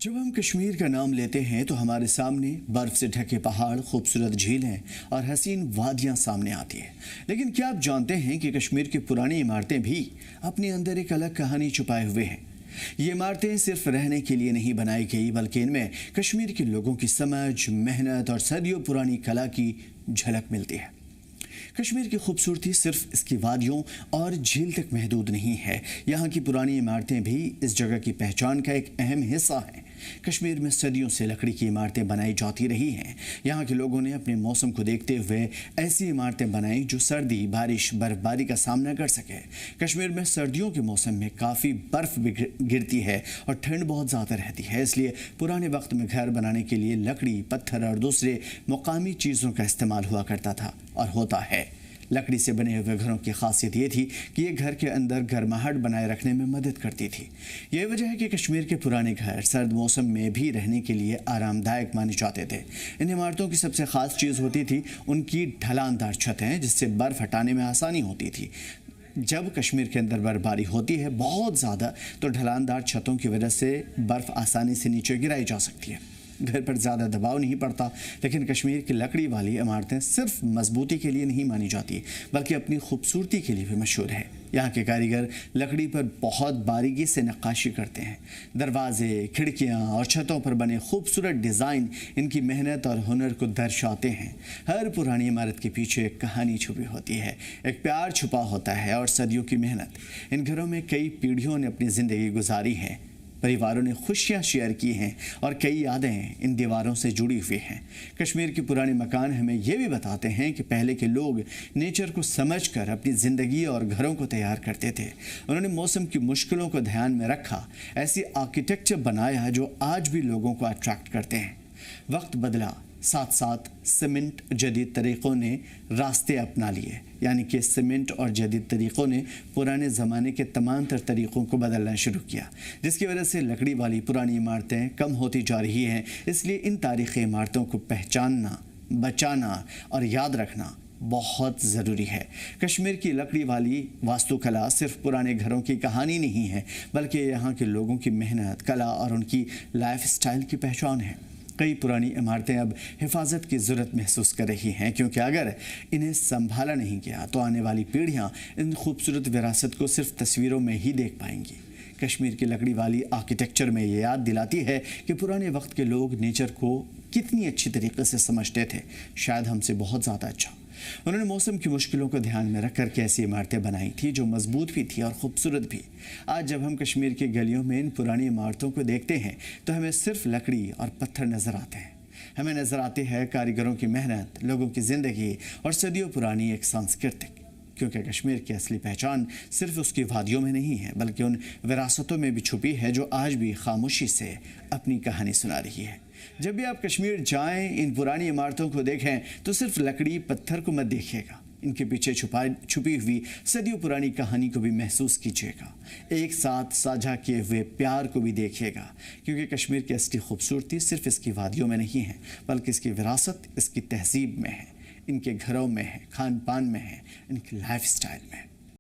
जब हम कश्मीर का नाम लेते हैं तो हमारे सामने बर्फ से ढके पहाड़, खूबसूरत झीलें और हसीन वादियां सामने आती हैं। लेकिन क्या आप जानते हैं कि कश्मीर की पुरानी इमारतें भी अपने अंदर एक अलग कहानी छुपाए हुए हैं। ये इमारतें सिर्फ रहने के लिए नहीं बनाई गई, बल्कि इनमें कश्मीर के लोगों की समझ, मेहनत और सदियों पुरानी कला की झलक मिलती है। कश्मीर की खूबसूरती सिर्फ इसकी वादियों और झील तक महदूद नहीं है, यहाँ की पुरानी इमारतें भी इस जगह की पहचान का एक अहम हिस्सा हैं। कश्मीर में सदियों से लकड़ी की इमारतें बनाई जाती रही हैं। यहाँ के लोगों ने अपने मौसम को देखते हुए ऐसी इमारतें बनाई जो सर्दी, बारिश, बर्फबारी का सामना कर सके। कश्मीर में सर्दियों के मौसम में काफ़ी बर्फ भी गिरती है और ठंड बहुत ज़्यादा रहती है, इसलिए पुराने वक्त में घर बनाने के लिए लकड़ी, पत्थर और दूसरे मुकामी चीज़ों का इस्तेमाल हुआ करता था और होता है। लकड़ी से बने हुए घरों की खासियत ये थी कि ये घर के अंदर गर्माहट बनाए रखने में मदद करती थी। यही वजह है कि कश्मीर के पुराने घर सर्द मौसम में भी रहने के लिए आरामदायक माने जाते थे। इन इमारतों की सबसे ख़ास चीज़ होती थी उनकी ढलानदार छतें, जिससे बर्फ़ हटाने में आसानी होती थी। जब कश्मीर के अंदर बर्फबारी होती है बहुत ज़्यादा, तो ढलानदार छतों की वजह से बर्फ़ आसानी से नीचे गिराई जा सकती है। घर पर ज़्यादा दबाव नहीं पड़ता। लेकिन कश्मीर की लकड़ी वाली इमारतें सिर्फ मजबूती के लिए नहीं मानी जाती, बल्कि अपनी खूबसूरती के लिए भी मशहूर है। यहाँ के कारीगर लकड़ी पर बहुत बारीकी से नक्काशी करते हैं। दरवाजे, खिड़कियाँ और छतों पर बने खूबसूरत डिज़ाइन इनकी मेहनत और हुनर को दर्शाते हैं। हर पुरानी इमारत के पीछे एक कहानी छुपी होती है, एक प्यार छुपा होता है और सदियों की मेहनत। इन घरों में कई पीढ़ियों ने अपनी ज़िंदगी गुजारी है, परिवारों ने खुशियां शेयर की हैं और कई यादें इन दीवारों से जुड़ी हुई हैं। कश्मीर के पुराने मकान हमें ये भी बताते हैं कि पहले के लोग नेचर को समझकर अपनी ज़िंदगी और घरों को तैयार करते थे। उन्होंने मौसम की मुश्किलों को ध्यान में रखा, ऐसी आर्किटेक्चर बनाया जो आज भी लोगों को अट्रैक्ट करते हैं। वक्त बदला, साथ साथ सीमेंट जदीद तरीक़ों ने रास्ते अपना लिए, यानी कि सीमेंट और जदीद तरीक़ों ने पुराने ज़माने के तमाम तर तरीक़ों को बदलना शुरू किया, जिसकी वजह से लकड़ी वाली पुरानी इमारतें कम होती जा रही हैं। इसलिए इन तारीख़ी इमारतों को पहचानना, बचाना और याद रखना बहुत ज़रूरी है। कश्मीर की लकड़ी वाली वास्तुकला सिर्फ पुराने घरों की कहानी नहीं है, बल्कि यहाँ के लोगों की मेहनत, कला और उनकी लाइफ स्टाइल की पहचान है। कई पुरानी इमारतें अब हिफाजत की ज़रूरत महसूस कर रही हैं, क्योंकि अगर इन्हें संभाला नहीं गया तो आने वाली पीढ़ियाँ इन खूबसूरत विरासत को सिर्फ तस्वीरों में ही देख पाएंगी। कश्मीर की लकड़ी वाली आर्किटेक्चर में ये याद दिलाती है कि पुराने वक्त के लोग नेचर को कितनी अच्छी तरीके से समझते थे, शायद हमसे बहुत ज़्यादा अच्छा। उन्होंने मौसम की मुश्किलों को ध्यान में रखकर कैसी इमारतें बनाई थी जो मजबूत भी थी और खूबसूरत भी। आज जब हम कश्मीर की गलियों में इन पुरानी इमारतों को देखते हैं तो हमें सिर्फ लकड़ी और पत्थर नज़र आते हैं। हमें नज़र आती है कारीगरों की मेहनत, लोगों की ज़िंदगी और सदियों पुरानी एक सांस्कृतिक। क्योंकि कश्मीर की असली पहचान सिर्फ उसकी वादियों में नहीं है, बल्कि उन विरासतों में भी छुपी है जो आज भी खामोशी से अपनी कहानी सुना रही है। जब भी आप कश्मीर जाएं, इन पुरानी इमारतों को देखें तो सिर्फ लकड़ी, पत्थर को मत देखिएगा, इनके पीछे छुपी हुई सदियों पुरानी कहानी को भी महसूस कीजिएगा। एक साथ साझा किए हुए प्यार को भी देखिएगा, क्योंकि कश्मीर की असली खूबसूरती सिर्फ इसकी वादियों में नहीं है, बल्कि इसकी विरासत, इसकी तहजीब में है, इनके घरों में है, खान पान में है, इनकी लाइफ स्टाइल में है।